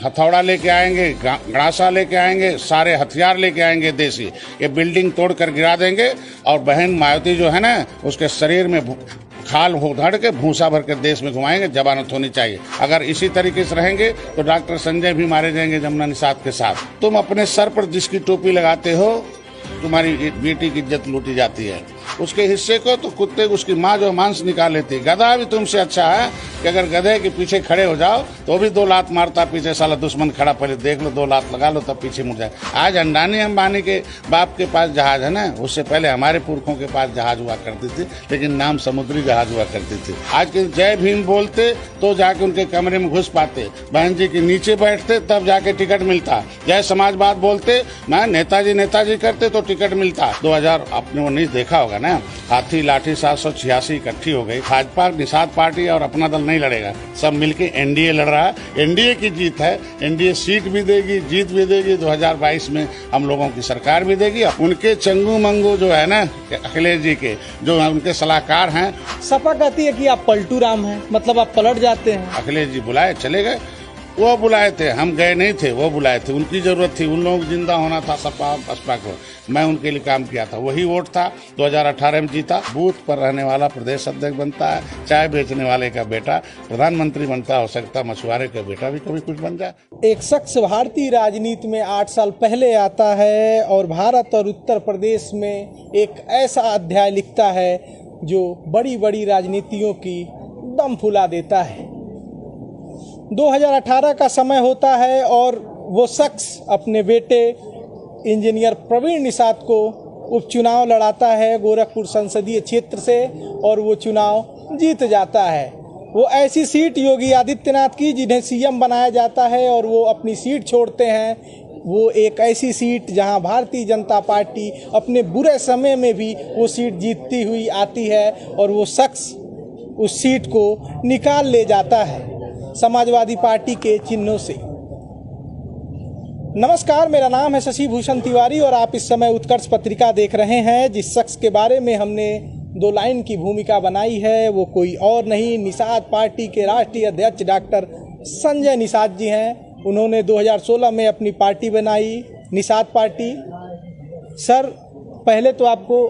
हथौड़ा लेके आएंगे, गड़ासा लेके आएंगे, सारे हथियार लेके आएंगे देसी, ये बिल्डिंग तोड़ कर गिरा देंगे और बहन मायावती जो है ना उसके शरीर में खाल उधड़ के भूसा भर के देश में घुमाएंगे। जमानत होनी चाहिए। अगर इसी तरीके से रहेंगे तो डॉक्टर संजय भी मारे जाएंगे जमुना निषाद के साथ। तुम अपने सर पर जिसकी टोपी लगाते हो तुम्हारी बेटी की इज्जत लूटी जाती है, उसके हिस्से को तो कुत्ते उसकी माँ जो मांस निकाल लेती है। गधा भी तुमसे अच्छा है कि अगर गधे के पीछे खड़े हो जाओ तो भी 2 लात मारता पीछे, साला दुश्मन खड़ा, पहले देख लो 2 लात लगा लो तब पीछे मुड़ जाए। आज अंडानी अंबानी के बाप के पास जहाज है ना, उससे पहले हमारे पुरखों के पास जहाज हुआ करती थी, लेकिन नाम समुद्री जहाज हुआ करती थी। आज के जय भीम बोलते तो जाके उनके कमरे में घुस पाते, बहन जी के नीचे बैठते तब जाके टिकट मिलता। जय समाजवाद बोलते मैं नेताजी करते तो टिकट मिलता। 2000 आपने वो नहीं देखा होगा ना, हाथी लाठी 786 इकट्ठी हो गई। भाजपा निषाद पार्टी और अपना दल नहीं लड़ेगा, सब मिलके एनडीए लड़ रहा है। एनडीए की जीत है, एनडीए सीट भी देगी, जीत भी देगी। 2022 में हम लोगों की सरकार भी देगी। उनके चंगू मंगू जो है ना अखिलेश जी के, जो उनके सलाहकार हैं, सपा कहती है कि आप पलटू राम हैं, मतलब आप पलट जाते हैं। अखिलेश जी बुलाए चले गए, वो बुलाए थे, हम गए नहीं थे, वो बुलाए थे। उनकी जरूरत थी, उन लोगों को जिंदा होना था सपा बसपा को, मैं उनके लिए काम किया था, वही वोट था। 2018 में जीता। बूथ पर रहने वाला प्रदेश अध्यक्ष बनता है, चाय बेचने वाले का बेटा प्रधानमंत्री बनता, हो सकता मछुआरे का बेटा भी कभी कुछ बन जाए। एक शख्स भारतीय राजनीति में 8 साल पहले आता है और भारत और उत्तर प्रदेश में एक ऐसा अध्याय लिखता है जो बड़ी बड़ी राजनीतियों की दम फुला देता है। 2018 का समय होता है और वो शख्स अपने बेटे इंजीनियर प्रवीण निषाद को उपचुनाव लड़ाता है गोरखपुर संसदीय क्षेत्र से और वो चुनाव जीत जाता है। वो ऐसी सीट योगी आदित्यनाथ की जिन्हें सीएम बनाया जाता है और वो अपनी सीट छोड़ते हैं। वो एक ऐसी सीट जहां भारतीय जनता पार्टी अपने बुरे समय में भी वो सीट जीतती हुई आती है और वो शख्स उस सीट को निकाल ले जाता है समाजवादी पार्टी के चिन्हों से। नमस्कार, मेरा नाम है शशि भूषण तिवारी और आप इस समय उत्कर्ष पत्रिका देख रहे हैं। जिस शख्स के बारे में हमने 2 लाइन की भूमिका बनाई है वो कोई और नहीं, निषाद पार्टी के राष्ट्रीय अध्यक्ष डॉक्टर संजय निषाद जी हैं। उन्होंने 2016 में अपनी पार्टी बनाई, निषाद पार्टी। सर, पहले तो आपको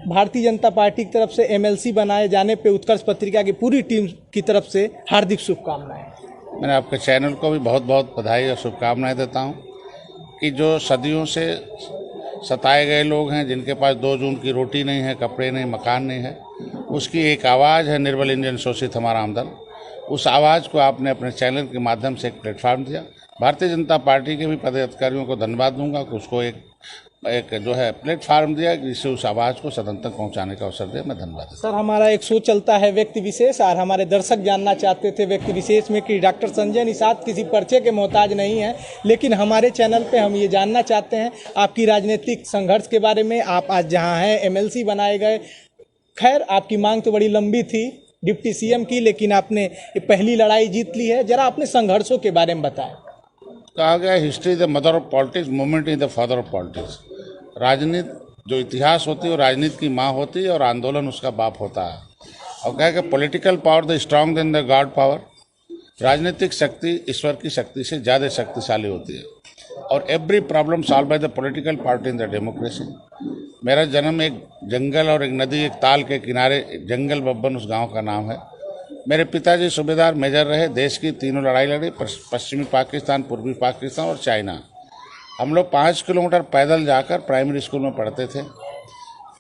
भारतीय जनता पार्टी की तरफ से एमएलसी बनाए जाने पे उत्कर्ष पत्रिका की पूरी टीम की तरफ से हार्दिक शुभकामनाएं। मैं आपके चैनल को भी बहुत बहुत बधाई और शुभकामनाएं देता हूं कि जो सदियों से सताए गए लोग हैं, जिनके पास 2 जून की रोटी नहीं है, कपड़े नहीं, मकान नहीं है, उसकी एक आवाज़ है निर्बल इंडियन शोषित हमारा आमदन। उस आवाज़ को आपने अपने चैनल के माध्यम से एक प्लेटफॉर्म दिया। भारतीय जनता पार्टी के भी पदाधिकारियों को धन्यवाद दूंगा कि उसको एक जो है प्लेटफार्म दिया जिससे उस आवाज़ को सदन तक पहुंचाने का अवसर दे। मैं धन्यवाद। सर, हमारा एक शो चलता है व्यक्ति विशेष और हमारे दर्शक जानना चाहते थे व्यक्ति विशेष में कि डॉक्टर संजय निषाद किसी पर्चे के मोहताज नहीं है, लेकिन हमारे चैनल पे हम ये जानना चाहते हैं आपकी राजनीतिक संघर्ष के बारे में। आप आज जहाँ हैं एमएलसी बनाए गए, खैर आपकी मांग तो बड़ी लंबी थी डिप्टी सीएम की, लेकिन आपने पहली लड़ाई जीत ली है। जरा अपने संघर्षों के बारे में बताएं। कहा गया history is the mother of politics, movement is the father of politics. राजनीति जो इतिहास होती है वो राजनीति की माँ होती है और आंदोलन उसका बाप होता है। और कहा कि political power the strong than the god power. राजनीतिक शक्ति ईश्वर की शक्ति से ज़्यादा शक्तिशाली होती है और every problem solve by the political party in the democracy. मेरा जन्म एक जंगल और एक नदी, एक ताल के किनारे, जंगल बब्बन उस गाँव का नाम है। मेरे पिताजी सूबेदार मेजर रहे, देश की 3 लड़ाई लड़ी, पश्चिमी पाकिस्तान, पूर्वी पाकिस्तान और चाइना। हम लोग 5 किलोमीटर पैदल जाकर प्राइमरी स्कूल में पढ़ते थे।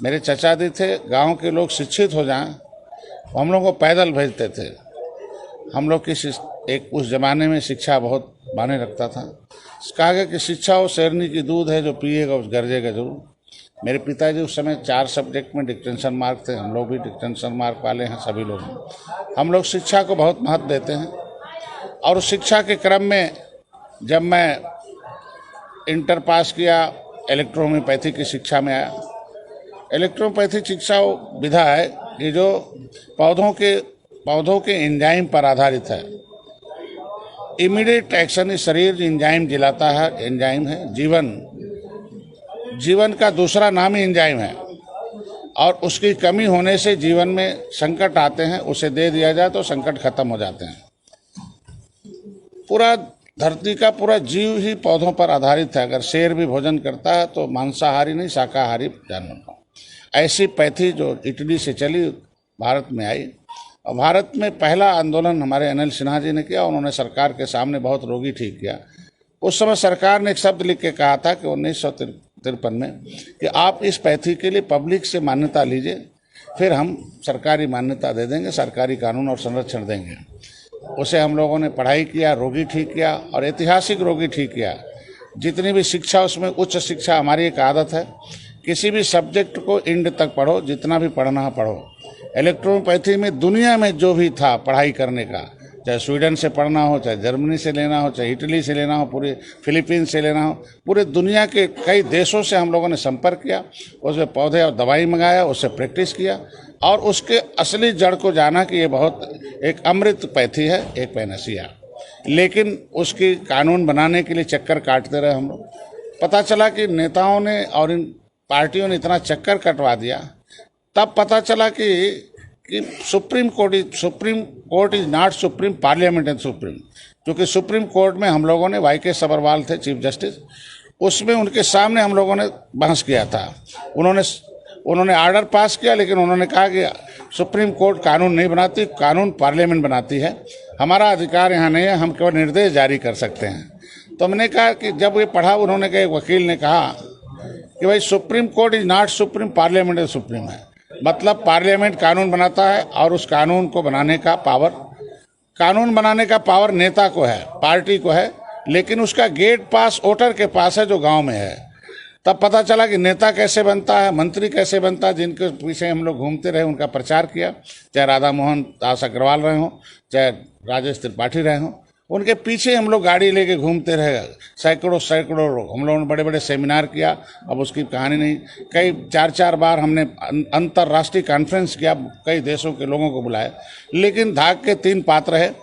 मेरे चचा जी थे, गांव के लोग शिक्षित हो जाएं तो हम लोग को पैदल भेजते थे। हम लोग की एक उस ज़माने में शिक्षा बहुत मायने रखता था। कहा गया कि शिक्षा वो शेरनी की दूध है, जो पिएगा उस गरजेगा जरूर। मेरे पिताजी उस समय 4 सब्जेक्ट में डिस्टिंक्शन मार्क थे, हम लोग भी डिस्टिंक्शन मार्क वाले हैं सभी लोग। हम लोग शिक्षा को बहुत महत्व देते हैं और उस शिक्षा के क्रम में जब मैं इंटर पास किया, इलेक्ट्रोहोम्योपैथी की शिक्षा में आया। इलेक्ट्रोहोम्योपैथी शिक्षा वो विधा है कि जो पौधों के एंजाइम पर आधारित है। इमीडिएट एक्शन इस शरीर एंजाइम जिलाता है, एंजाइम है जीवन का दूसरा नाम ही एंजाइम है और उसकी कमी होने से जीवन में संकट आते हैं। उसे दे दिया जाए तो संकट खत्म हो जाते हैं। पूरा धरती का पूरा जीव ही पौधों पर आधारित है। अगर शेर भी भोजन करता है तो मांसाहारी नहीं, शाकाहारी जानवर का। ऐसी पैथी जो इटली से चली भारत में आई, और भारत में पहला आंदोलन हमारे अनिल सिन्हा जी ने किया। उन्होंने सरकार के सामने बहुत रोगी ठीक किया। उस समय सरकार ने एक शब्द लिख के कहा था कि 1953 में कि आप इस पैथी के लिए पब्लिक से मान्यता लीजिए, फिर हम सरकारी मान्यता दे देंगे, सरकारी कानून और संरक्षण देंगे। उसे हम लोगों ने पढ़ाई किया, रोगी ठीक किया और ऐतिहासिक रोगी ठीक किया। जितनी भी शिक्षा, उसमें उच्च शिक्षा हमारी एक आदत है, किसी भी सब्जेक्ट को एंड तक पढ़ो, जितना भी पढ़ना है पढ़ो। इलेक्ट्रोपैथी में दुनिया में जो भी था पढ़ाई करने का, चाहे स्वीडन से पढ़ना हो, चाहे जर्मनी से लेना हो, चाहे इटली से लेना हो, पूरे फिलीपींस से लेना हो, पूरे दुनिया के कई देशों से हम लोगों ने संपर्क किया, उसमें पौधे और दवाई मंगाया, उससे प्रैक्टिस किया और उसके असली जड़ को जाना कि ये बहुत एक अमृत पैथी है, एक पैनासिया। लेकिन उसकी कानून बनाने के लिए चक्कर काटते रहे हम लोग। पता चला कि नेताओं ने और इन पार्टियों ने इतना चक्कर कटवा दिया, तब पता चला कि supreme court is not supreme, parliament is supreme. क्योंकि सुप्रीम कोर्ट में हम लोगों ने, वाई के सबरवाल थे चीफ जस्टिस, उसमें उनके सामने हम लोगों ने बहस किया था। उन्होंने आर्डर पास किया, लेकिन उन्होंने कहा कि सुप्रीम कोर्ट कानून नहीं बनाती, कानून पार्लियामेंट बनाती है, हमारा अधिकार यहाँ नहीं है, हम केवल निर्देश जारी कर सकते हैं। तो हमने कहा कि जब ये पढ़ा, उन्होंने कहा, एक वकील ने कहा कि भाई supreme court is not supreme, parliament is supreme है। मतलब पार्लियामेंट कानून बनाता है और उस कानून को बनाने का पावर नेता को है, पार्टी को है, लेकिन उसका गेट पास वोटर के पास है जो गांव में है। तब पता चला कि नेता कैसे बनता है, मंत्री कैसे बनता है, जिनके पीछे हम लोग घूमते रहे, उनका प्रचार किया, चाहे राधा मोहन दास अग्रवाल रहे हों, चाहे राजेश त्रिपाठी रहे हों, उनके पीछे हम लोग गाड़ी लेके घूमते रहे। सैकड़ों हम लोगों ने बड़े बड़े सेमिनार किया। अब उसकी कहानी नहीं, कई 4 बार हमने अंतर्राष्ट्रीय कॉन्फ्रेंस किया, कई देशों के लोगों को बुलाया, लेकिन धाक के 3 पात्र है।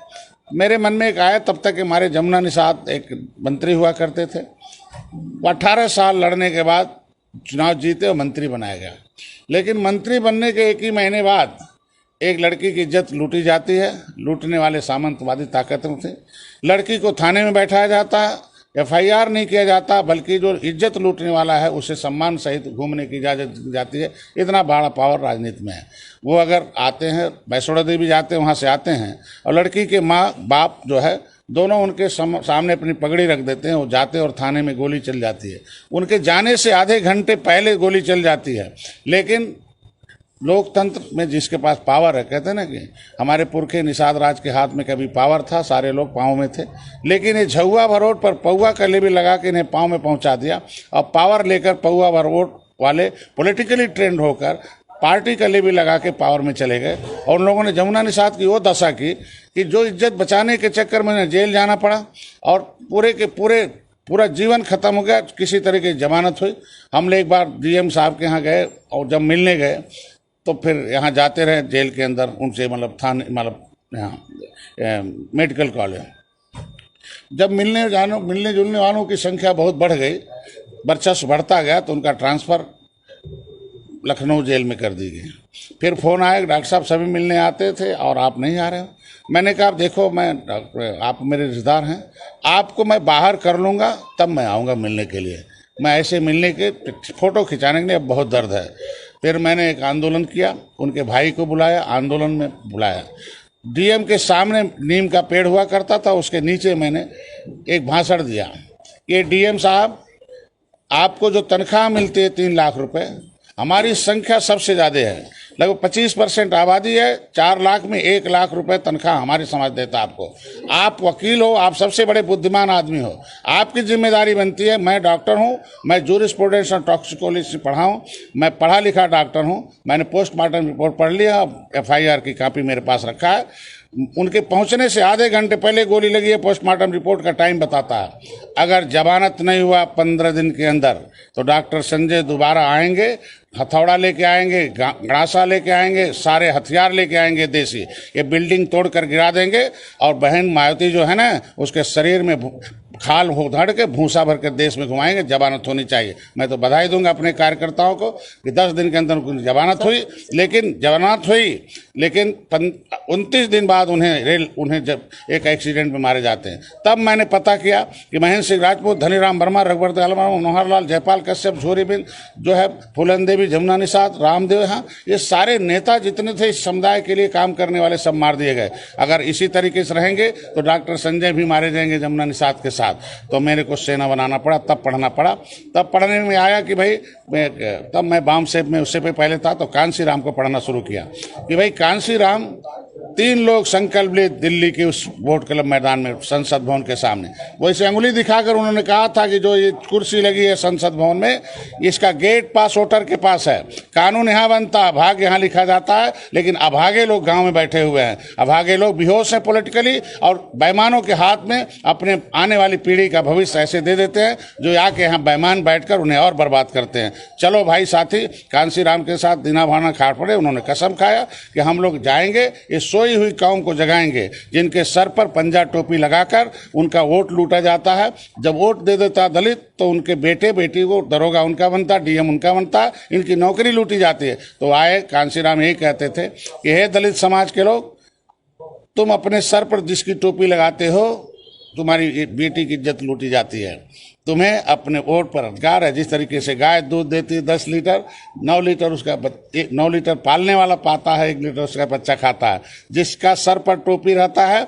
मेरे मन में एक आया, तब तक हमारे जमुना निषाद एक मंत्री हुआ करते थे। 18 साल लड़ने के बाद चुनाव जीते और मंत्री बनाया गया। लेकिन मंत्री बनने के 1 ही महीने बाद एक लड़की की इज्जत लूटी जाती है। लूटने वाले सामंतवादी ताकतों थे। लड़की को थाने में बैठाया जाता है, FIR नहीं किया जाता, बल्कि जो इज्जत लूटने वाला है उसे सम्मान सहित घूमने की इजाज़त दी जाती है। इतना बड़ा पावर राजनीति में है। वो अगर आते हैं, वैष्णो देवी जाते हैं, वहाँ से आते हैं, और लड़की के माँ बाप जो है दोनों उनके सामने अपनी पगड़ी रख देते हैं। वो जाते और थाने में गोली चल जाती है। उनके जाने से आधे घंटे पहले गोली चल जाती है। लेकिन लोकतंत्र में जिसके पास पावर है, कहते हैं ना कि हमारे पुरखे निषाद राज के हाथ में कभी पावर था, सारे लोग पाँव में थे, लेकिन ये झुआ भरोट पर पौवा का लेबी लगा के इन्हें पाँव में पहुंचा दिया। और पावर लेकर पौवा भरोट वाले पॉलिटिकली ट्रेंड होकर पार्टी का लेबी लगा के पावर में चले गए। और उन लोगों ने जमुना निषाद की वो दशा की कि जो इज्जत बचाने के चक्कर में उन्हें जेल जाना पड़ा और पूरा जीवन खत्म हो गया। किसी तरह की जमानत हुई। हम लोग एक बार DM साहब के यहाँ गए और जब मिलने गए तो फिर यहाँ जाते रहे जेल के अंदर उनसे, मतलब थाने, मतलब यहाँ मेडिकल कॉलेज। जब मिलने जुलने वालों की संख्या बहुत बढ़ गई, वर्चस्व बढ़ता गया, तो उनका ट्रांसफ़र लखनऊ जेल में कर दी गई। फिर फ़ोन आया, डॉक्टर साहब सभी मिलने आते थे और आप नहीं आ रहे हो। मैंने कहा, देखो आप मेरे रिश्तेदार हैं, आपको मैं बाहर कर लूँगा तब मैं आऊँगा मिलने के लिए। मैं ऐसे मिलने के फ़ोटो खिंचाने के लिए अब बहुत दर्द है। फिर मैंने एक आंदोलन किया, उनके भाई को बुलाया, आंदोलन में बुलाया। DM के सामने नीम का पेड़ हुआ करता था, उसके नीचे मैंने एक भाषण दिया कि DM साहब, आपको जो तनख्वाह मिलती है 3 लाख रुपए, हमारी संख्या सबसे ज़्यादा है, लगभग 25% आबादी है। 4 लाख में 1 लाख रुपए तनख्वाह हमारी समाज देता है आपको। आप वकील हो, आप सबसे बड़े बुद्धिमान आदमी हो, आपकी जिम्मेदारी बनती है। मैं डॉक्टर हूँ, मैं जूरिस्प्रूडेंस और टॉक्सिकोलॉजी पढ़ा हूँ, मैं पढ़ा लिखा डॉक्टर हूँ। मैंने पोस्टमार्टम रिपोर्ट पढ़ लिया, FIR की कॉपी मेरे पास रखा है। उनके पहुंचने से आधे घंटे पहले गोली लगी है, पोस्टमार्टम रिपोर्ट का टाइम बताता है। अगर जमानत नहीं हुआ 15 दिन के अंदर तो डॉक्टर संजय दोबारा आएंगे, हथौड़ा लेके आएंगे, गड़ासा लेके आएंगे, सारे हथियार लेके आएंगे देसी, ये बिल्डिंग तोड़कर गिरा देंगे और बहन मायावती जो है ना उसके शरीर में खाल उधड़ के भूसा भर के देश में घुमाएंगे। जमानत होनी चाहिए। मैं तो बधाई दूंगा अपने कार्यकर्ताओं को कि 10 दिन के अंदर उनकी जमानत हुई, लेकिन 29 दिन बाद उन्हें जब एक एक्सीडेंट में मारे जाते हैं। तब मैंने पता किया कि महेंद्र सिंह राजपूत, धनीराम वर्मा, रघुवर दयाल वर्मा, मनोहर लाल, जयपाल कश्यप, झोरी बिंद जो है, फूलन देवी, जमुना निषाद, रामदेव, यहाँ ये सारे नेता जितने थे इस समुदाय के लिए काम करने वाले सब मार दिए गए। अगर इसी तरीके से रहेंगे तो डॉक्टर संजय भी मारे जाएंगे जमुना निषाद के साथ। तो मेरे को सेना बनाना पड़ा, तब पढ़ना पड़ा। तब पढ़ने में आया कि भाई तब मैं बाम सेब में उससे पहले था तो कांसी राम को पढ़ना शुरू किया कि भाई कांसी राम 3 लोग संकल्प लिए दिल्ली के उस वोट क्लब मैदान में संसद भवन के सामने। वैसे अंगुली दिखाकर उन्होंने कहा था कि जो ये कुर्सी लगी है संसद भवन में, इसका गेट पास वोटर के पास है, कानून यहाँ बनता, भाग्य यहाँ लिखा जाता है, लेकिन अभागे लोग गांव में बैठे हुए हैं, अभागे लोग बेहोश हैं पॉलिटिकली और बेईमानों के हाथ में अपने आने वाली पीढ़ी का भविष्य ऐसे दे देते हैं जो आके यहाँ बेईमान बैठकर उन्हें और बर्बाद करते हैं। चलो भाई साथी, कांसी राम के साथ दीना भावना खाड़ पड़े। उन्होंने कसम खाया कि हम लोग जाएंगे, ये सोई हुई कौम को जगाएंगे जिनके सर पर पंजा टोपी लगाकर उनका वोट लूटा जाता है। जब वोट दे देता दलित तो उनके बेटे बेटी को दरोगा उनका बनता, डीएम उनका बनता, इनकी नौकरी लूटी जाती है। तो आए कांसीराम यही कहते थे कि हे दलित समाज के लोग, तुम अपने सर पर जिसकी टोपी लगाते हो तुम्हारी बेटी की इज्जत लूटी जाती है। तुम्हें अपने वोट पर अधिकार है। जिस तरीके से गाय दूध देती है 10 लीटर, 9 लीटर उसका 9 लीटर पालने वाला पाता है, 1 लीटर उसका बच्चा खाता है। जिसका सर पर टोपी रहता है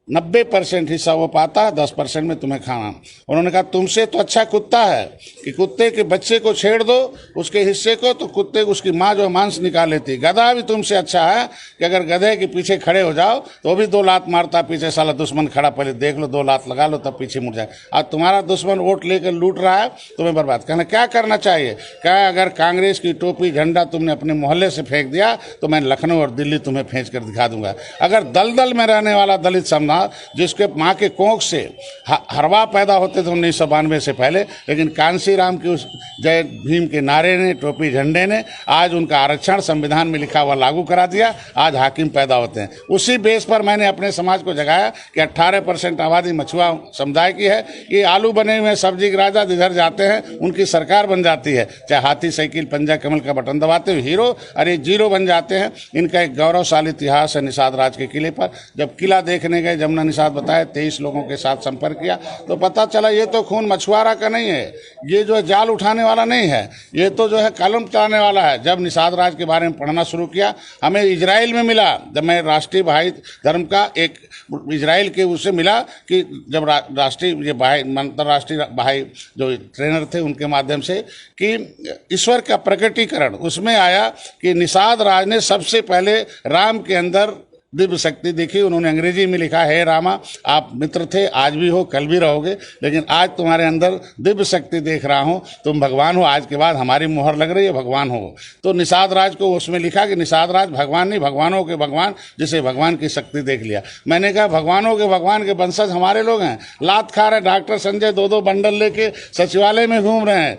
90% हिस्सा वो पाता है, 10% में तुम्हें खाना। उन्होंने कहा तुमसे तो अच्छा कुत्ता है कि कुत्ते के बच्चे को छेड़ दो उसके हिस्से को तो कुत्ते को उसकी माँ जो मांस निकाल लेती। गधा भी तुमसे अच्छा है कि अगर गधे के पीछे खड़े हो जाओ तो भी 2 लात मारता, पीछे साला दुश्मन खड़ा, पहले देख लो 2 लात लगा लो तब पीछे मुड़ जाए। आज तुम्हारा दुश्मन वोट लेकर लूट रहा है, तुम्हें बर्बाद करना। क्या करना चाहिए? क्या अगर कांग्रेस की टोपी झंडा तुमने अपने मोहल्ले से फेंक दिया तो मैं लखनऊ और दिल्ली तुम्हें फेंच कर दिखा दूंगा। अगर दलदल में रहने वाला दलित समाज जिसके माँ के कोख से हरवा पैदा होते थे 1992 से पहले, लेकिन कांसी राम की उस जय भीम के नारे ने, टोपी झंडे ने आज उनका आरक्षण संविधान में लिखा हुआ लागू करा दिया। आज हाकिम पैदा होते हैं। उसी बेस पर मैंने अपने समाज को जगाया कि 18% आबादी मछुआ समुदाय की है। ये आलू बने हुए सब्जी के राजा जिधर जाते हैं उनकी सरकार बन जाती है। चाहे हाथी साइकिल पंजा कमल का बटन दबाते हुए हीरो और ये जीरो बन जाते हैं। इनका एक गौरवशाली इतिहास है निषाद राज के किले पर। जब किला देखने गए, जमुना निषाद बताया 23 लोगों के साथ संपर्क किया तो पता चला ये तो खून मछुआरा का नहीं है, ये जो है जाल उठाने वाला नहीं है, ये तो जो है कलम चलाने वाला है। जब निषाद राज के बारे में पढ़ना शुरू किया, हमें इजराइल में मिला। जब मैं राष्ट्रीय भाई धर्म का एक इजराइल के उससे मिला कि जब राष्ट्रीय भाई अंतर्राष्ट्रीय भाई जो ट्रेनर थे उनके माध्यम से कि ईश्वर का प्रकटीकरण उसमें आया कि निषाद राज ने सबसे पहले राम के अंदर दिव्य शक्ति देखी। उन्होंने अंग्रेजी में लिखा, हे रामा, आप मित्र थे, आज भी हो, कल भी रहोगे, लेकिन आज तुम्हारे अंदर दिव्य शक्ति देख रहा हूँ, तुम भगवान हो। आज के बाद हमारी मुहर लग रही है, भगवान हो। तो निषाद राज को उसमें लिखा कि निषाद राज भगवान नहीं, भगवानों के भगवान, जिसे भगवान की शक्ति देख लिया। मैंने कहा भगवानों के भगवान के वंशज हमारे लोग हैं। लात खा रहे डॉक्टर संजय 2-2 बंडल लेके सचिवालय में घूम रहे हैं,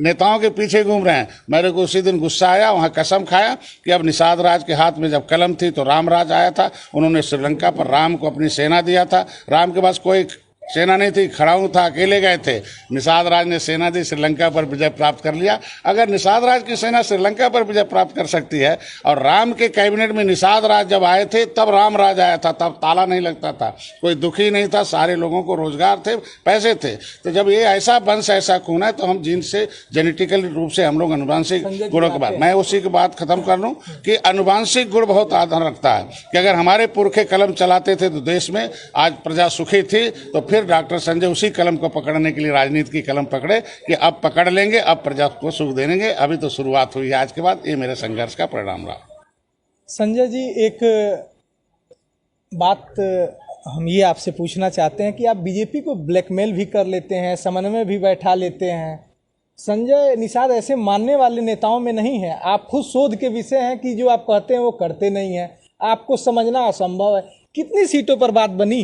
नेताओं के पीछे घूम रहे हैं। मेरे को उसी दिन गुस्सा आया, वहाँ कसम खाया कि अब निषाद राज के हाथ में जब कलम थी तो राम राज आया था। उन्होंने श्रीलंका पर राम को अपनी सेना दिया था। राम के पास कोई सेना नहीं थी, खड़ाऊ था, अकेले गए थे। निषाद राज ने सेना दी, श्रीलंका पर विजय प्राप्त कर लिया। अगर निषाद राज की सेना श्रीलंका पर विजय प्राप्त कर सकती है और राम के कैबिनेट में निषाद राज जब आए थे तब राम राज आया था, तब ताला नहीं लगता था, कोई दुखी नहीं था, सारे लोगों को रोजगार थे, पैसे थे। तो जब ये ऐसा वंश ऐसा खून है तो हम जीन से जेनेटिकल रूप से हम लोग अनुवांशिक गुणों के बाद, मैं उसी की बात खत्म कर लूँ कि अनुवांशिक गुण बहुत आधार रखता है कि अगर हमारे पुरखे कलम चलाते थे तो देश में आज प्रजा सुखी थी। तो फिर डॉक्टर संजय उसी कलम को पकड़ने के लिए राजनीति की कलम पकड़े कि अब पकड़ लेंगे, अब प्रजा को सुख देंगे। अभी तो शुरुआत हुई है आज के बाद, ये मेरे संघर्ष का परिणाम रहा। संजय जी, एक बात हम ये आपसे पूछना चाहते हैं कि आप बीजेपी को ब्लैकमेल भी कर लेते हैं, समन्वय भी बैठा लेते हैं। संजय निषाद ऐसे मानने वाले नेताओं में नहीं है। आप खुद शोध के विषय हैं कि जो आप कहते हैं वो करते नहीं हैं, आपको समझना असंभव है। कितनी सीटों पर बात बनी?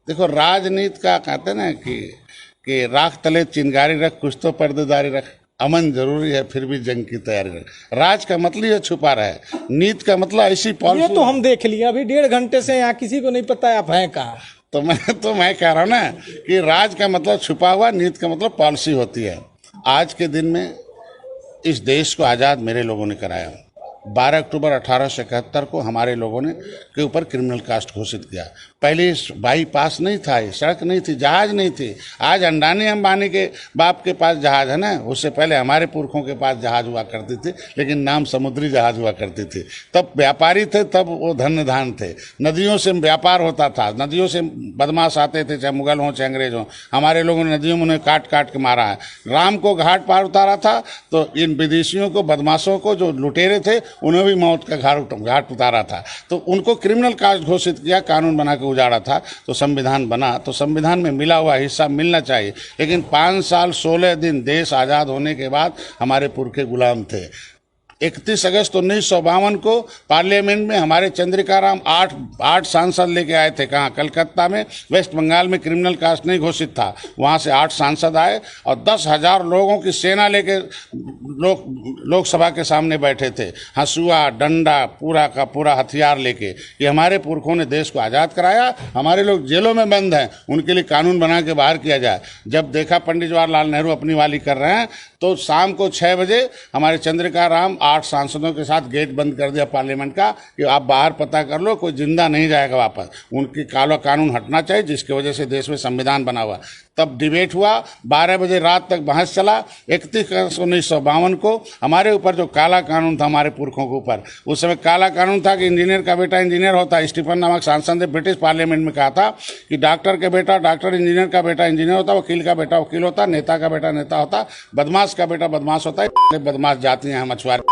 देखो, राजनीति का कहते हैं ना कि राख तले चिंगारी रख, कुछ तो पर्देदारी रख। अमन जरूरी है, फिर भी जंग की तैयारी रहे। राज का मतलब ये छुपा रहे, नीति का मतलब ऐसी ये पॉलिसी। तो हम देख लिए, अभी 1.5 घंटे से यहाँ किसी को नहीं पता है आप हैं कहाँ। तो मैं कह रहा हूँ ना कि राज का मतलब छुपा हुआ, नीति का मतलब पॉलिसी होती है। आज के दिन में इस देश को आज़ाद मेरे लोगों ने कराया। 12 अक्टूबर 1871 को हमारे लोगों ने के ऊपर क्रिमिनल कास्ट घोषित किया। पहले बाईपास नहीं था, सड़क नहीं थी, जहाज नहीं थी। आज अंडानी अंबानी के बाप के पास जहाज है ना, उससे पहले हमारे पुरखों के पास जहाज हुआ करती थी, लेकिन नाम समुद्री जहाज हुआ करती थी। तब व्यापारी थे, तब वो धन्यधान थे। नदियों से व्यापार होता था, नदियों से बदमाश आते थे, चाहे मुगल हों चाहे अंग्रेज हों। हमारे लोगों ने नदियों में उन्हें काट काट के मारा है। राम को घाट पार उतारा था, तो इन विदेशियों को, बदमाशों को, जो लुटेरे थे, उन्हें भी मौत का घाट उतारा था। तो उनको क्रिमिनल कास्ट घोषित किया, कानून बना के उजाड़ा था, तो संविधान बना। तो संविधान में मिला हुआ हिस्सा मिलना चाहिए। लेकिन 5 साल 16 दिन देश आज़ाद होने के बाद हमारे पुरखे गुलाम थे। 31 अगस्त 1952 को पार्लियामेंट में हमारे चंद्रिका राम आठ सांसद लेके आए थे। कहाँ? कलकत्ता में। वेस्ट बंगाल में क्रिमिनल कास्ट नहीं घोषित था, वहाँ से 8 सांसद आए और 10,000 लोगों की सेना लेके लोकसभा के सामने बैठे थे, हंसुआ, डंडा, पूरा का पूरा हथियार लेके। ये हमारे पुरखों ने देश को आज़ाद कराया। हमारे लोग जेलों में बंद हैं, उनके लिए कानून बना के बाहर किया जाए। जब देखा पंडित जवाहरलाल नेहरू अपनी वाली कर रहे हैं, तो शाम को 6 बजे हमारे चंद्रिका राम 8 सांसदों के साथ गेट बंद कर दिया पार्लियामेंट का कि आप बाहर पता कर लो, कोई जिंदा नहीं जाएगा वापस। उनकी काला कानून हटना चाहिए, जिसकी वजह से देश में संविधान बना हुआ। तब डिबेट हुआ, 12 बजे रात तक बहस चला। 31 अगस्त 1952 को हमारे ऊपर जो काला कानून था, हमारे पुरखों के ऊपर, उस समय काला कानून था कि इंजीनियर का बेटा इंजीनियर होता। स्टीफन नामक सांसद ने ब्रिटिश पार्लियामेंट में कहा था कि डॉक्टर का बेटा डॉक्टर, इंजीनियर का बेटा इंजीनियर होता, वकील का बेटा वकील होता, नेता का बेटा नेता होता, बदमाश का बेटा बदमाश होता है। बदमाश जाति हैं मछुआरे,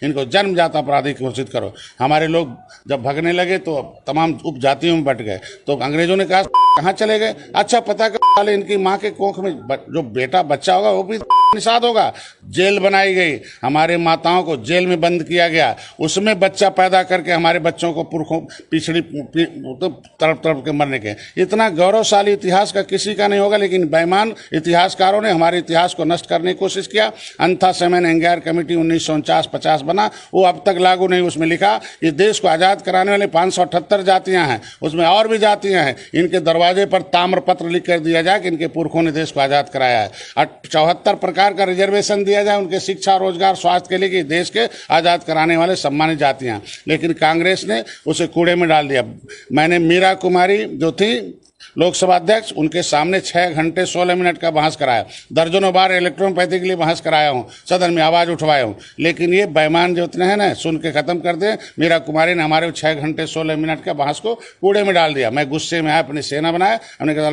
इनको जन्मजात अपराधी घोषित करो। हमारे लोग जब भगने लगे तो तमाम उपजातियों में बट गए। तो अंग्रेजों ने कहा कहाँ चले गए? अच्छा पता कर वाले इनकी माँ के कोख में जो बेटा बच्चा होगा वो भी निषाद होगा। जेल बनाई गई, हमारे माताओं को जेल में बंद किया गया, उसमें बच्चा पैदा करके हमारे बच्चों को पुरखों पिछड़ी तो तड़प तड़प के मरने के। इतना गौरवशाली इतिहास का किसी का नहीं होगा, लेकिन बेईमान इतिहासकारों ने हमारे इतिहास को नष्ट करने की कोशिश किया। अंथा सेमेन एंगायर कमेटी 1949-50 बना, वो अब तक लागू नहीं। उसमें लिखा कि देश को आज़ाद कराने वाले 578 जातियां हैं, उसमें और भी जातियां हैं, इनके दरवाजे पर ताम्रपत्र लिख कर दिया जाए कि इनके पुरखों ने देश को आज़ाद कराया है। 74 प्रकार का रिजर्वेशन दिया जाए उनके शिक्षा, रोजगार, स्वास्थ्य के लिए कि देश के आज़ाद कराने वाले सम्मानित जातियां। लेकिन कांग्रेस ने उसे कूड़े में डाल दिया। मैंने मीरा कुमारी जो थी लोकसभा अध्यक्ष, उनके सामने 6 घंटे 16 मिनट का बहस कराया। दर्जनों बार इलेक्ट्रोपैथी के लिए बहस कराया हूँ, सदन में आवाज़ उठवाया हूँ। लेकिन ये बेईमान जो इतने हैं ना, सुन के ख़त्म कर दे। मीरा कुमारी ने हमारे 6 घंटे 16 मिनट का बहस को कूड़े में डाल दिया। मैं गुस्से में आया, अपनी सेना बनाया, हमने कहा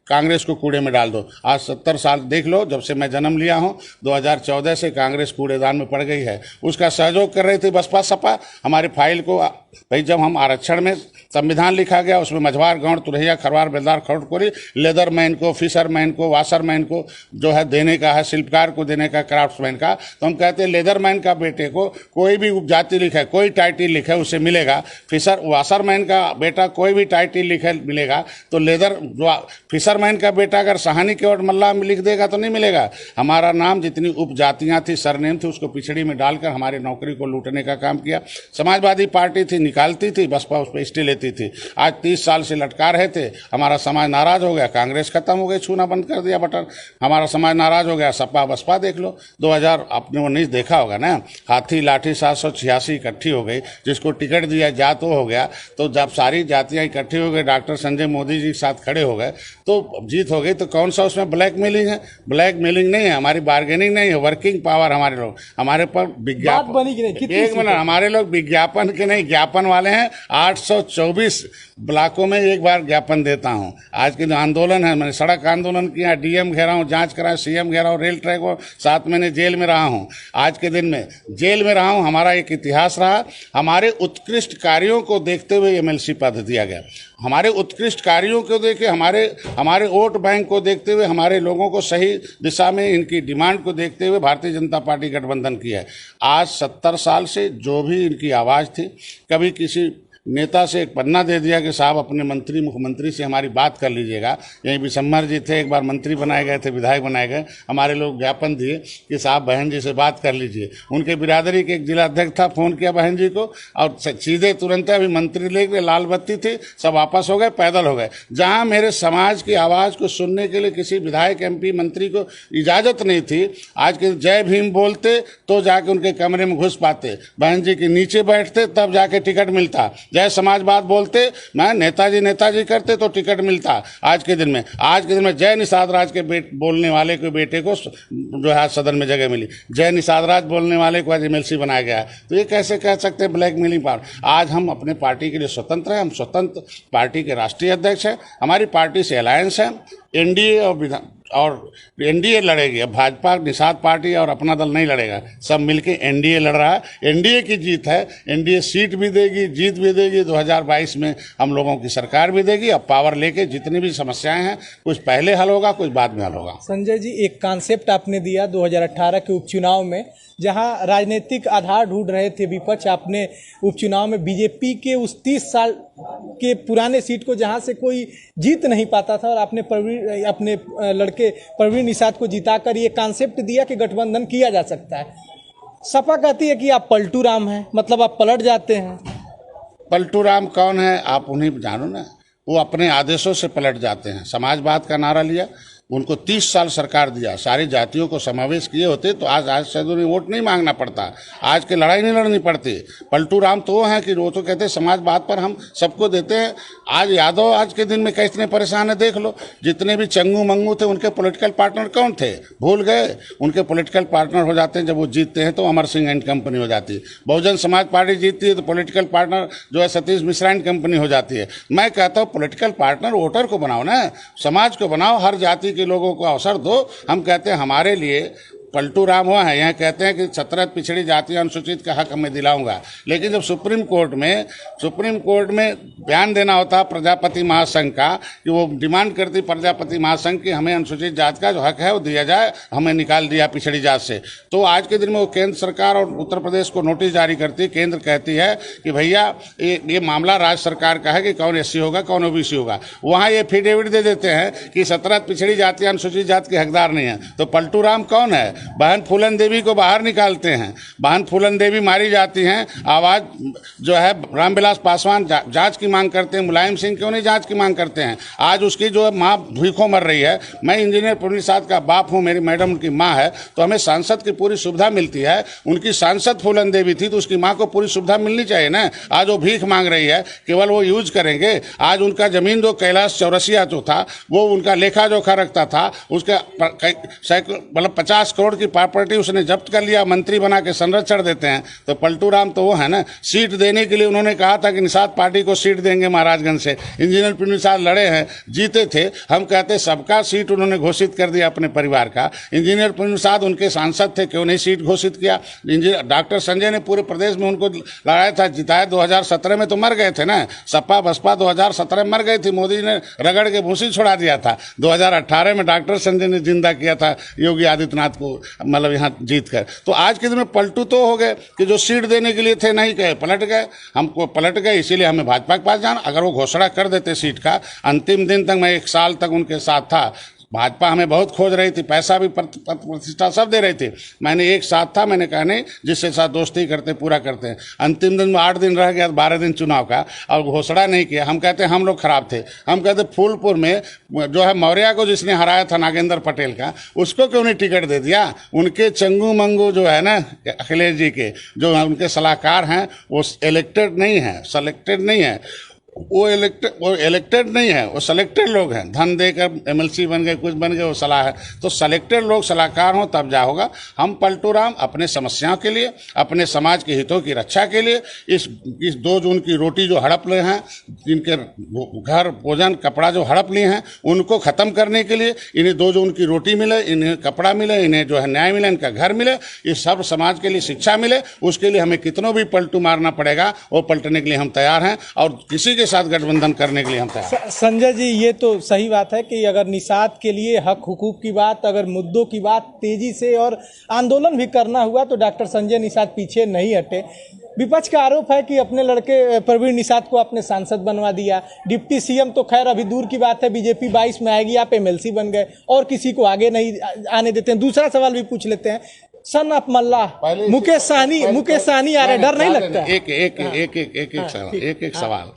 कांग्रेस को कूड़े में डाल दो। आज 70 साल देख लो, जब से मैं जन्म लिया हूँ, 2014 से कांग्रेस कूड़ेदान में पड़ गई है। उसका सहयोग कर रही थी बसपा सपा। हमारी फाइल को भाई, जब हम आरक्षण में संविधान लिखा गया, उसमें मझवार, गौड़, तुरैया, खरवार, बेलदार, खड़कोरी, लेदरमैन को, फिशरमैन को, वाशरमैन को जो है देने का है, शिल्पकार को देने का, क्राफ्ट्समैन का। तो हम कहते हैं लेदरमैन का बेटे को कोई भी उपजाति लिखे, कोई टाइटल लिखे, उसे मिलेगा। वाशरमैन का बेटा कोई भी टाइटल लिखे मिलेगा। तो फिशरमैन का बेटा अगर सहानी केवट मल्ला में लिख देगा तो नहीं मिलेगा। हमारा नाम, जितनी उपजातियाँ थी, सरनेम थी, उसको पिछड़ी में डालकर हमारी नौकरी को लूटने का काम किया। समाजवादी पार्टी थी, निकालती थी, बसपा उस पर स्टे लेती थी। आज 30 साल से लटका रहे थे। हमारा समाज नाराज हो गया, कांग्रेस खत्म हो गई, छूना बंद कर दिया बटन। हमारा समाज नाराज हो गया, सपा बसपा देख लो। 2000 आपने 19 देखा होगा ना, हाथी लाठी 786 इकट्ठी हो गई, जिसको टिकट दिया जात हो गया। तो जब सारी जातियां इकट्ठी हो गई, डॉक्टर संजय मोदी जी के साथ खड़े हो गए, तो जीत हो गई। तो कौन सा उसमें ब्लैकमेलिंग है? ब्लैकमेलिंग नहीं है, हमारी बार्गेनिंग नहीं है, वर्किंग पावर। हमारे लोग, हमारे पर विज्ञापन बनी कि नहीं? एक मिनट, हमारे लोग विज्ञापन के नहीं, ज्ञापन वाले हैं। 824 ब्लॉकों में एक बार ज्ञापन देता हूं। आज के जो आंदोलन है, मैंने सड़क आंदोलन किया, डीएम घेरा हूं, जांच करा, सीएम घेरा हूं, रेल ट्रैक हो, 7 महीने जेल में रहा हूं। आज के दिन में जेल में रहा हूं। हमारा एक इतिहास रहा। हमारे उत्कृष्ट कार्यों को देखते हुए एमएलसी पद दिया गया। हमारे उत्कृष्ट कार्यों को देखे, हमारे वोट बैंक को देखते हुए, हमारे लोगों को सही दिशा में इनकी डिमांड को देखते हुए भारतीय जनता पार्टी गठबंधन की है। आज 70 साल से जो भी इनकी आवाज़ थी, कभी किसी नेता से एक पन्ना दे दिया कि साहब अपने मंत्री मुख्यमंत्री से हमारी बात कर लीजिएगा। यहीं बिशम्बर जी थे, एक बार मंत्री बनाए गए थे, विधायक बनाए गए, हमारे लोग ज्ञापन दिए कि साहब बहन जी से बात कर लीजिए। उनके बिरादरी के एक जिला अध्यक्ष था, फोन किया बहन जी को और सीधे तुरंत अभी मंत्री लेके लाल बत्ती थी, सब वापस हो गए, पैदल हो गए। जहां मेरे समाज की आवाज़ को सुनने के लिए किसी विधायक MP मंत्री को इजाज़त नहीं थी, आज के जय भीम बोलते तो जाके उनके कमरे में घुस पाते, बहन जी के नीचे बैठते तब जाके टिकट मिलता, जय समाजवाद बोलते मैं नेताजी करते तो टिकट मिलता। आज के दिन में जय निषाद राज के बोलने वाले के बेटे को जो है सदन में जगह मिली, जय निषाद राज बोलने वाले को आज MLC बनाया गया। तो ये कैसे कह सकते हैं ब्लैकमेलिंग पावर। आज हम अपने पार्टी के लिए स्वतंत्र हैं, हम स्वतंत्र पार्टी के राष्ट्रीय अध्यक्ष हैं, हमारी पार्टी से अलायंस है, एनडीए लड़ेगी। अब भाजपा, निषाद पार्टी और अपना दल नहीं लड़ेगा, सब मिलके एनडीए लड़ रहा है। एनडीए की जीत है, एनडीए सीट भी देगी, जीत भी देगी। 2022 में हम लोगों की सरकार भी देगी। अब पावर लेके जितनी भी समस्याएं हैं, कुछ पहले हल होगा, कुछ बाद में हल होगा। संजय जी, एक कॉन्सेप्ट आपने दिया 2018 के उपचुनाव में, जहां राजनीतिक आधार ढूंढ रहे थे विपक्ष, आपने उपचुनाव में बीजेपी के उस 30 साल के पुराने सीट को जहां से कोई जीत नहीं पाता था, और आपने अपने लड़के प्रवीण निषाद को जिताकर ये कॉन्सेप्ट दिया कि गठबंधन किया जा सकता है। सपा कहती है कि आप पलटू राम हैं, मतलब आप पलट जाते हैं। पलटू राम कौन है आप उन्हें जानो ना, वो अपने आदेशों से पलट जाते हैं। समाजवाद का नारा लिया, उनको 30 साल सरकार दिया, सारी जातियों को समावेश किए होते तो आज शायद उन्हें वोट नहीं मांगना पड़ता, आज के लड़ाई नहीं लड़नी पड़ती। पलटू राम तो वो हैं कि वो तो कहते हैं समाजवाद पर हम सबको देते हैं। आज यादव आज के दिन में कितने परेशान है देख लो। जितने भी चंगू मंगू थे उनके पॉलिटिकल पार्टनर कौन थे, भूल गए। उनके पॉलिटिकल पार्टनर हो जाते हैं जब वो जीतते हैं तो अमर सिंह एंड कंपनी हो जाती है। बहुजन समाज पार्टी जीतती है तो पॉलिटिकल पार्टनर जो है सतीश मिश्रा एंड कंपनी हो जाती है। मैं कहता हूँ पॉलिटिकल पार्टनर वोटर को बनाओ ना, समाज को बनाओ, हर जाति के लोगों को अवसर दो। हम कहते हैं हमारे लिए पलटू राम हुआ है, यहाँ कहते हैं कि 17 पिछड़ी जाति अनुसूचित का हक मैं दिलाऊंगा, लेकिन जब सुप्रीम कोर्ट में बयान देना होता प्रजापति महासंघ का कि वो डिमांड करती प्रजापति महासंघ कि हमें अनुसूचित जाति का जो हक है वो दिया जाए, हमें निकाल दिया पिछड़ी जाति से, तो आज के दिन में वो केंद्र सरकार और उत्तर प्रदेश को नोटिस जारी करती है। केंद्र कहती है कि भैया ये मामला राज्य सरकार का है कि कौन SC होगा कौन OBC होगा। वहाँ ये एफिडेविट दे देते हैं कि 17 पिछड़ी जाति अनुसूचित जाति के हकदार नहीं है। तो पलटू राम कौन है? बहन फूलन देवी को बाहर निकालते हैं, बहन फूलन देवी मारी जाती हैं। आवाज जो है रामविलास पासवान जांच की मांग करते हैं, मुलायम सिंह क्यों नहीं जांच की मांग करते हैं? आज उसकी जो है माँ भूखों मर रही है। मैं इंजीनियर प्रवीण निषाद का बाप हूँ, मेरी मैडम उनकी माँ है, तो हमें सांसद की पूरी सुविधा मिलती है। उनकी सांसद फूलन देवी थी तो उसकी माँ को पूरी सुविधा मिलनी चाहिए ना। आज वो भीख मांग रही है, केवल वो यूज करेंगे। आज उनका जमीन जो कैलाश चौरसिया जो था वो उनका लेखा जोखा रखता था, उसका मतलब 50 करोड़ की प्रॉपर्टी उसने जब्त कर लिया, मंत्री बना के संरक्षण देते हैं। तो पलटू राम तो वो है ना। सीट देने के लिए उन्होंने कहा था कि निषाद पार्टी को सीट देंगे महाराजगंज से, इंजीनियर प्रवीण निषाद लड़े हैं, जीते थे। हम कहते सबका सीट उन्होंने घोषित कर दिया अपने परिवार का। इंजीनियर प्रवीण निषाद उनके सांसद थे, क्यों नहीं सीट घोषित किया? डॉक्टर संजय ने पूरे प्रदेश में उनको लड़ाया था, जिताया। 2017 में तो मर गए थे ना, सपा बसपा 2017 में मर गई थी, मोदी ने रगड़ के भूसी छोड़ा दिया था। 2018 में डॉक्टर संजय ने जिंदा किया था योगी आदित्यनाथ को, मतलब यहाँ जीत कर। तो आज के दिन में पलटू तो हो गए कि जो सीट देने के लिए थे नहीं गए, पलट गए। हमको पलट गए, इसीलिए हमें भाजपा के पास जाना। अगर वो घोषणा कर देते सीट का, अंतिम दिन तक मैं 1 साल तक उनके साथ था। भाजपा हमें बहुत खोज रही थी, पैसा भी प्रतिष्ठा सब दे रही थी। मैंने एक साथ था, मैंने कहा नहीं, जिससे साथ दोस्ती करते पूरा करते हैं। अंतिम दिन में 8 दिन रह गया, 12 दिन चुनाव का, और घोषणा नहीं किया। हम कहते हम लोग खराब थे। हम कहते फूलपुर में जो है मौर्या को जिसने हराया था नागेंद्र पटेल का, उसको क्यों नहीं टिकट दे दिया? उनके चंगू मंगू जो है ना अखिलेश जी के जो उनके सलाहकार हैं वो इलेक्टेड नहीं है, सेलेक्टेड नहीं है। वो इलेक्टेड नहीं है, वो सेलेक्टेड लोग हैं। धन देकर MLC बन गए, कुछ बन गए, वो सलाह है। तो सेलेक्टेड लोग सलाहकार हों तब जा होगा। हम पलटू राम अपने समस्याओं के लिए, अपने समाज के हितों की रक्षा के लिए इस 2 जून की रोटी जो हड़प लिए हैं, जिनके घर भोजन कपड़ा जो हड़प लिए हैं, उनको ख़त्म करने के लिए इन्हें 2 जून की रोटी मिले, इन्हें कपड़ा मिले, इन्हें जो है न्याय मिले, इनका घर मिले, इस सब समाज के लिए शिक्षा मिले। उसके लिए हमें कितनों भी पलटू मारना पड़ेगा, वो पलटने के लिए हम तैयार हैं और किसी के साथ गठबंधन करने के लिए हम तैयार। संजय जी, ये तो सही बात है कि अगर निषाद के लिए हक हुकूक की बात, अगर मुद्दों की बात तेजी से और आंदोलन भी करना हुआ तो डॉक्टर संजय निषाद पीछे नहीं हटे। विपक्ष का आरोप है कि अपने लड़के प्रवीण निषाद को आपने सांसद बनवा दिया। डिप्टी सीएम तो खैर अभी दूर की बात है, बीजेपी 22 में आएगी, आप एमएलसी बन गए और किसी को आगे नहीं आने देते हैं। दूसरा सवाल भी पूछ लेते हैं, सन ऑफ मल्लाह मुकेश सहनी आ रहे, डर नहीं लगता? एक सवाल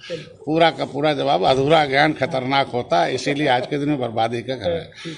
पूरा का पूरा जवाब। अधूरा ज्ञान खतरनाक होता है, इसीलिए आज के दिन में बर्बादी का कर रहे हैं।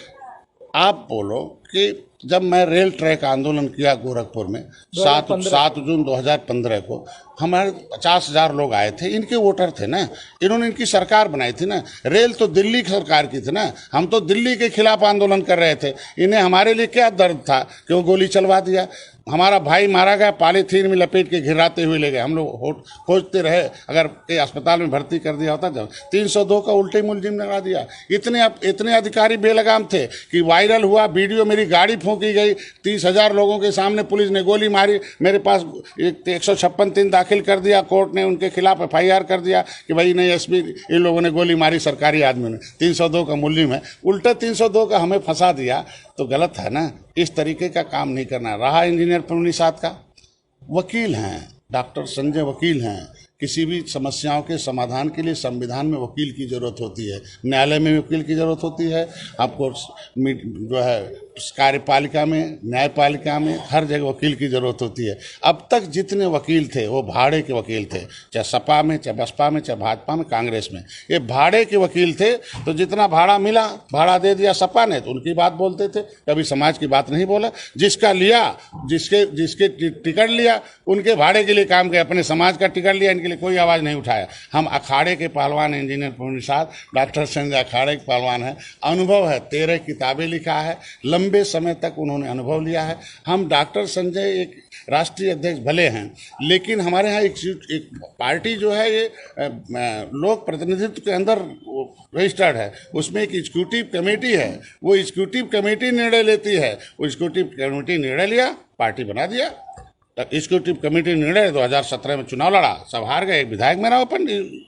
आप बोलो कि जब मैं रेल ट्रैक आंदोलन किया गोरखपुर में 7 जून 2015 को, हमारे 50,000 लोग आए थे, इनके वोटर थे ना, इन्होंने इनकी सरकार बनाई थी ना। रेल तो दिल्ली की सरकार की थी ना, हम तो दिल्ली के खिलाफ आंदोलन कर रहे थे। इन्हें हमारे लिए क्या दर्द था कि वो गोली चलवा दिया। हमारा भाई मारा गया, पॉलीथीन में लपेट के घिराते हुए ले गए, हम लोग खोजते रहे, अगर के अस्पताल में भर्ती कर दिया होता। जब 302 का उल्टे मुलजिम लगा दिया। इतने अधिकारी बेलगाम थे कि वायरल हुआ वीडियो, मेरी गाड़ी फूंकी गई, 30,000 लोगों के सामने पुलिस ने गोली मारी। मेरे पास 156 दाखिल कर दिया, कोर्ट ने उनके खिलाफ FIR कर दिया कि भाई नहीं एसपी इन लोगों ने गोली मारी सरकारी आदमी ने, 302 का मुलजिम है। उल्टा 302 का हमें फंसा दिया, तो गलत है ना। इस तरीके का काम नहीं करना। रहा इंजीनियर प्रवीण निषाद का, वकील हैं, डॉक्टर संजय वकील हैं। किसी भी समस्याओं के समाधान के लिए संविधान में वकील की ज़रूरत होती है, न्यायालय में वकील की ज़रूरत होती है, आपको जो है कार्यपालिका में, न्यायपालिका में, हर जगह वकील की ज़रूरत होती है। अब तक जितने वकील थे वो भाड़े के वकील थे, चाहे सपा में, चाहे बसपा में, चाहे भाजपा में, कांग्रेस में, ये भाड़े के वकील थे। तो जितना भाड़ा मिला, भाड़ा दे दिया सपा ने, तो उनकी बात बोलते थे, कभी समाज की बात नहीं बोला। जिसका लिया, जिसके टिकट लिया, उनके भाड़े के लिए काम किया। अपने समाज का टिकट लिया, इनके लिए कोई आवाज़ नहीं उठाया। हम अखाड़े के पहलवान हैं, इंजीनियर प्रवीण निषाद, डॉक्टर संजय अखाड़े के पहलवान हैं। अनुभव है, 13 किताबें लिखा है, लंबे समय तक उन्होंने अनुभव लिया है। हम डॉक्टर संजय एक राष्ट्रीय अध्यक्ष भले हैं, लेकिन हमारे यहाँ एक पार्टी जो है ये लोक प्रतिनिधित्व के अंदर रजिस्टर्ड है, उसमें एक एग्जीक्यूटिव कमेटी है। वो एग्जीक्यूटिव कमेटी निर्णय लेती है। वो एग्जीक्यूटिव कमेटी निर्णय लिया, पार्टी बना दिया। एग्जीक्यूटिव कमेटी निर्णय 2017 में चुनाव लड़ा, सब हार गए। एक विधायक मेरा ओपन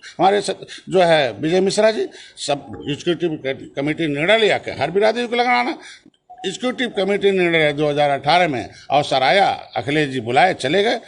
हमारे जो है विजय मिश्रा जी, सब एग्जीक्यूटिव कमेटी निर्णय लिया कि हर बिरादरी को लगाना। एग्जीक्यूटिव कमेटी निर्णय 2018 में अवसर आया, अखिलेश जी बुलाए, चले गए।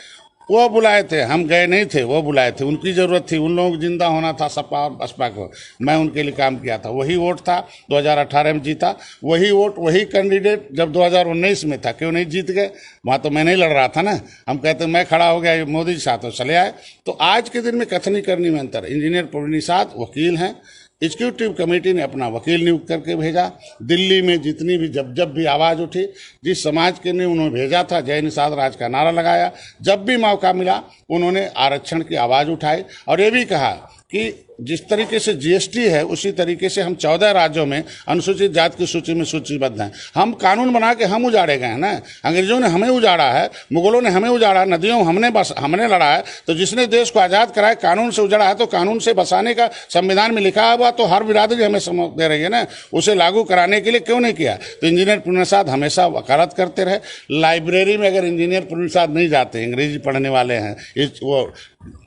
वो बुलाए थे, हम गए नहीं थे, वो बुलाए थे, उनकी ज़रूरत थी, उन लोगों को जिंदा होना था, सपा और बसपा को। मैं उनके लिए काम किया था, वही वोट था, 2018 में जीता। वही वोट, वही कैंडिडेट जब 2019 में था, क्यों नहीं जीत गए? वहाँ तो मैं नहीं लड़ रहा था ना। हम कहते मैं खड़ा हो गया, मोदी जी साथ तो चले आए। तो आज के दिन में कथनी करनी में अंतर। इंजीनियर प्रवीण निषाद वकील हैं, एग्जीक्यूटिव कमेटी ने अपना वकील नियुक्त करके भेजा। दिल्ली में जितनी भी जब भी आवाज़ उठी, जिस समाज के ने उन्होंने भेजा था, जय निषाद राज का नारा लगाया। जब भी मौका मिला उन्होंने आरक्षण की आवाज़ उठाई और ये भी कहा कि जिस तरीके से GST है, उसी तरीके से हम 14 राज्यों में अनुसूचित जाति की सूची में सूचीबद्ध हैं। हम कानून बना के हम उजाड़े गए हैं ना। अंग्रेजों ने हमें उजाड़ा है, मुगलों ने हमें उजाड़ा, नदियों हमने लड़ा है। तो जिसने देश को आज़ाद कराया कानून से उजाड़ा है, तो कानून से बसाने का संविधान में लिखा हुआ तो हर बिरादरी हमें समझ दे रही है ना। उसे लागू कराने के लिए क्यों नहीं किया? तो इंजीनियर प्रवीण निषाद हमेशा वकालत करते रहे। लाइब्रेरी में अगर इंजीनियर प्रवीण निषाद नहीं जाते, अंग्रेजी पढ़ने वाले हैं, वो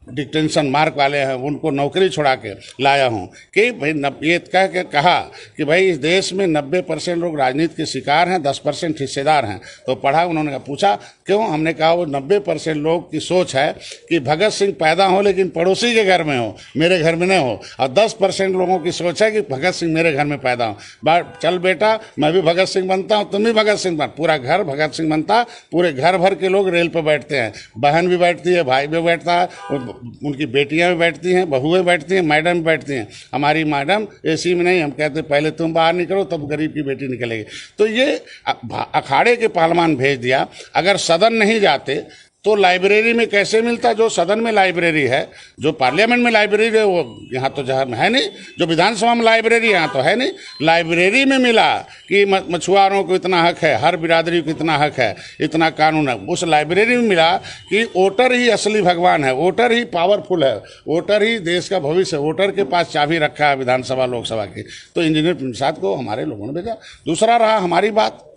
डिटेंशन मार्क वाले हैं, उनको नौकरी छुड़ा के लाया हूँ कि भाई ये कह के कहा कि भाई इस देश में 90% लोग राजनीति के शिकार हैं, 10% हिस्सेदार हैं। तो पढ़ा, उन्होंने पूछा क्यों? हमने कहा वो 90% लोग की सोच है कि भगत सिंह पैदा हो लेकिन पड़ोसी के घर में हो, मेरे घर में नहीं हो। और 10% लोगों की सोच है कि भगत सिंह मेरे घर में पैदा हो। चल बेटा, मैं भी भगत सिंह बनता हूँ, तुम भी भगत सिंह बन। पूरा घर भगत सिंह बनता, पूरे घर भर के लोग रेल पर बैठते हैं, बहन भी बैठती है, भाई भी बैठता है, उनकी बेटियां भी बैठती हैं, बहुएं बैठती हैं, मैडम भी बैठती हैं। हमारी मैडम AC में नहीं, हम कहते पहले तुम बाहर निकलो तब गरीब की बेटी निकलेगी। तो ये अखाड़े के पहलवान भेज दिया। अगर सदन नहीं जाते तो लाइब्रेरी में कैसे मिलता? जो सदन में लाइब्रेरी है, जो पार्लियामेंट में लाइब्रेरी है, वो यहाँ तो जहाँ है नहीं। जो विधानसभा में लाइब्रेरी यहाँ तो है नहीं। लाइब्रेरी में मिला कि मछुआरों को इतना हक है, हर बिरादरी को इतना हक है, इतना कानून है। उस लाइब्रेरी में मिला कि वोटर ही असली भगवान है, वोटर ही पावरफुल है, वोटर ही देश का भविष्य है, वोटर के पास चाबी रखा है विधानसभा लोकसभा की। तो इंजीनियर प्रवीण निषाद को हमारे लोगों ने भेजा। दूसरा रहा हमारी बात,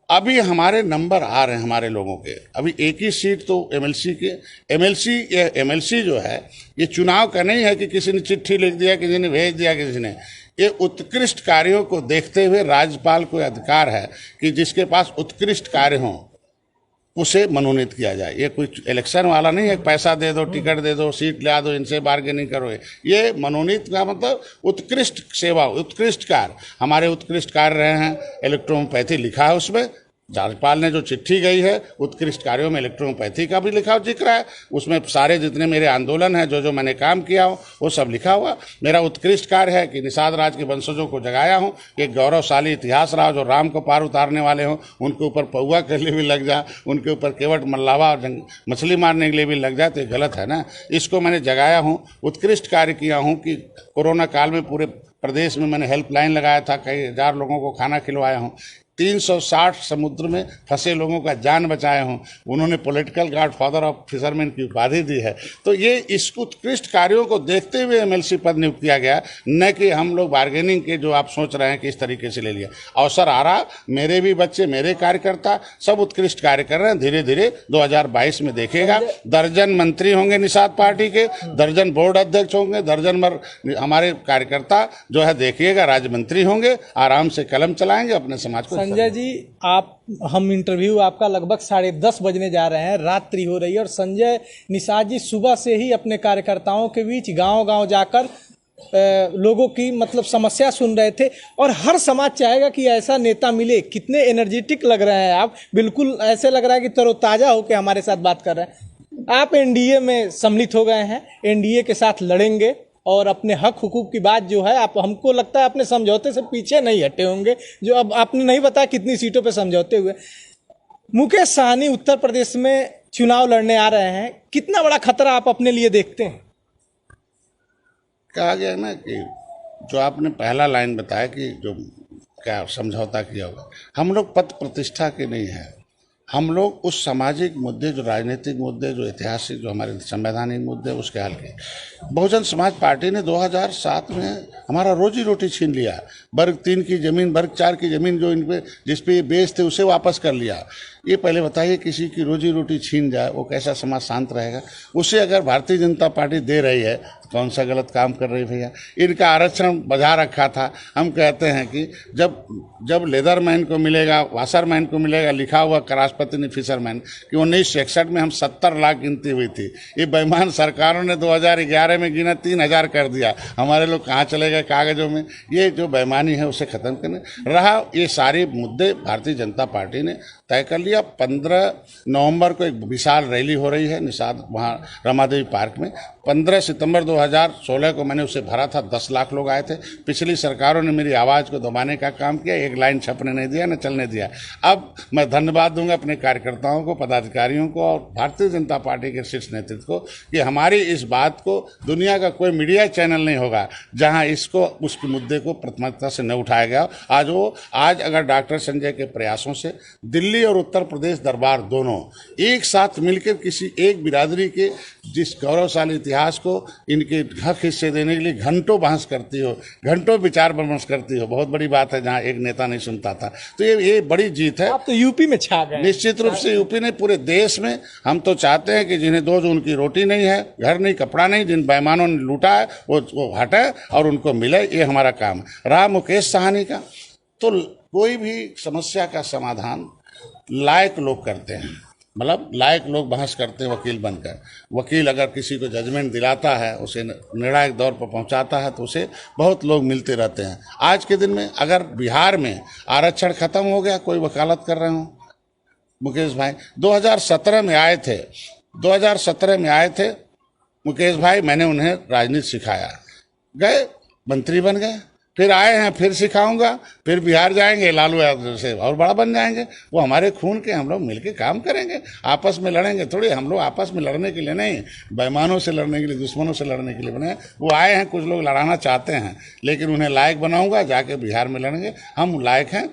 अभी हमारे नंबर आ रहे हैं हमारे लोगों के। अभी एक ही सीट तो MLC के, MLC जो है ये चुनाव का नहीं है कि किसी ने चिट्ठी लिख दिया, किसी ने भेज दिया, किसी ने। ये उत्कृष्ट कार्यों को देखते हुए राज्यपाल को अधिकार है कि जिसके पास उत्कृष्ट कार्य हों उसे मनोनीत किया जाए। ये कोई इलेक्शन वाला नहीं है, पैसा दे दो, टिकट दे दो, सीट ला दो, इनसे बार्गेनिंग करो। ये मनोनीत का मतलब उत्कृष्ट सेवा, उत्कृष्ट कार्य। हमारे उत्कृष्ट कार्य रहे हैं, इलेक्ट्रोपैथी लिखा है उसमें। राज्यपाल ने जो चिट्ठी गई है उत्कृष्ट कार्यों में इलेक्ट्रोपैथी का भी लिखा जिक्र है। उसमें सारे जितने मेरे आंदोलन हैं, जो जो मैंने काम किया हो, वो सब लिखा हुआ। मेरा उत्कृष्ट कार्य है कि निषाद राज के वंशजों को जगाया हूँ। एक गौरवशाली इतिहास रहा, जो राम को पार उतारने वाले हों उनके ऊपर पौआ के लिए भी लग जाए, उनके ऊपर केवट मल्लावा और मछली मारने के लिए भी लग जाए तो ये गलत है ना। इसको मैंने जगाया हूँ, उत्कृष्ट कार्य किया हूँ कि कोरोना काल में पूरे प्रदेश में मैंने हेल्पलाइन लगाया था, कई हजार लोगों को खाना खिलवाया हूँ। 360 समुद्र में फंसे लोगों का जान बचाए हों। उन्होंने political God father of fisherman की उपाधि दी है। तो ये इस उत्कृष्ट कार्यों को देखते हुए एमएलसी पद नियुक्त किया गया, न कि हम लोग बार्गेनिंग के जो आप सोच रहे हैं कि इस तरीके से ले लिया। अवसर आ रहा, मेरे भी बच्चे, मेरे कार्यकर्ता सब उत्कृष्ट कार्य कर रहे हैं। धीरे धीरे 2022 में देखेगा, दर्जन मंत्री होंगे निषाद पार्टी के, दर्जन बोर्ड अध्यक्ष होंगे, दर्जन भर हमारे कार्यकर्ता जो है देखिएगा राज्य मंत्री होंगे, आराम से कलम चलाएंगे, अपने समाज को। संजय जी, हम इंटरव्यू आपका लगभग 10:30 बजने जा रहे हैं, रात्रि हो रही है, और संजय निषाद जी सुबह से ही अपने कार्यकर्ताओं के बीच गांव-गांव जाकर लोगों की मतलब समस्या सुन रहे थे। और हर समाज चाहेगा कि ऐसा नेता मिले। कितने एनर्जेटिक लग रहे हैं आप, बिल्कुल ऐसे लग रहा है कि तरोताजा होकर हमारे साथ बात कर रहे हैं। आप एनडीए में सम्मिलित हो गए हैं, एनडीए के साथ लड़ेंगे और अपने हक हुकूक की बात जो है, आप, हमको लगता है अपने समझौते से पीछे नहीं हटे होंगे। जो अब आपने नहीं बताया कितनी सीटों पे समझौते हुए। मुकेश साहनी उत्तर प्रदेश में चुनाव लड़ने आ रहे हैं, कितना बड़ा खतरा आप अपने लिए देखते हैं? कहा गया ना कि जो आपने पहला लाइन बताया कि जो क्या समझौता किया होगा, हम लोग पद प्रतिष्ठा के नहीं है। हम लोग उस सामाजिक मुद्दे, जो राजनीतिक मुद्दे, जो ऐतिहासिक, जो हमारे संवैधानिक मुद्दे, उसके हल के। बहुजन समाज पार्टी ने 2007 में हमारा रोजी रोटी छीन लिया। वर्ग 3 की ज़मीन, वर्ग 4 की ज़मीन जो इन पे, जिस पे ये बेच थे, उसे वापस कर लिया। ये पहले बताइए, किसी की रोजी रोटी छीन जाए वो कैसा समाज शांत रहेगा? उसे अगर भारतीय जनता पार्टी दे रही है, कौन सा गलत काम कर रही भैया? इनका आरक्षण बजा रखा था। हम कहते हैं कि जब लेदरमैन को मिलेगा, वाशरमैन को मिलेगा लिखा हुआ राष्ट्रपति ने फिशरमैन कि 1961 में हम 70 लाख गिनती हुई थी। ये बेईमान सरकारों ने 2011 में गिना 3000 कर दिया। हमारे लोग कहाँ चले गए कागजों में? ये जो बेईमानी है उसे खत्म करने रहा। ये सारे मुद्दे भारतीय जनता पार्टी ने तय कर लिया। 15 नवंबर को एक विशाल रैली हो रही है निषाद, वहाँ रमादेवी पार्क में। 15 सितंबर 2016 को मैंने उसे भरा था, 10 लाख लोग आए थे। पिछली सरकारों ने मेरी आवाज़ को दबाने का काम किया, एक लाइन छपने नहीं दिया, न चलने दिया। अब मैं धन्यवाद दूंगा अपने कार्यकर्ताओं को, पदाधिकारियों को और भारतीय जनता पार्टी के शीर्ष नेतृत्व को कि हमारी इस बात को दुनिया का कोई मीडिया चैनल नहीं होगा जहां इसको, उस मुद्दे को प्राथमिकता से न उठाया गया। आज अगर डॉक्टर संजय के प्रयासों से दिल्ली और उत्तर प्रदेश दरबार दोनों एक साथ मिलकर किसी एक बिरादरी के जिस गौरवशाली इतिहास को इनके हक हिस्से देने के लिए घंटों बहस करती हो, घंटों विचार विमर्श करती हो, बहुत बड़ी बात है जहां एक नेता नहीं सुनता था। तो ये बड़ी जीत है। आप तो यूपी में छा गए। निश्चित रूप से यूपी ने, पूरे देश में। हम तो चाहते हैं कि जिन्हें 2 जून की रोटी नहीं है, घर नहीं, कपड़ा नहीं, जिन बेईमानों ने लूटा है वो हटे और उनको मिले। ये हमारा काम है। रहा मुकेश साहनी का, तो कोई भी समस्या का समाधान लायक लोग करते हैं, मतलब लायक लोग बहस करते हैं वकील बनकर। वकील अगर किसी को जजमेंट दिलाता है, उसे निर्णायक दौर पर पहुंचाता है, तो उसे बहुत लोग मिलते रहते हैं। आज के दिन में अगर बिहार में आरक्षण खत्म हो गया, कोई वकालत कर रहे हो, मुकेश भाई 2017 में आए थे, 2017 में आए थे मुकेश भाई, मैंने उन्हें राजनीति सिखाया, गए मंत्री बन गए, फिर आए हैं, फिर सिखाऊंगा, फिर बिहार जाएंगे, लालू यादव से और बड़ा बन जाएंगे। वो हमारे खून के, हम लोग मिलके काम करेंगे, आपस में लड़ेंगे थोड़ी। हम लोग आपस में लड़ने के लिए नहीं, बेईमानों से लड़ने के लिए, दुश्मनों से लड़ने के लिए बने। वो आए हैं, कुछ लोग लड़ाना चाहते हैं, लेकिन उन्हें लायक बनाऊंगा, जाके बिहार में लड़ेंगे। हम लायक हैं।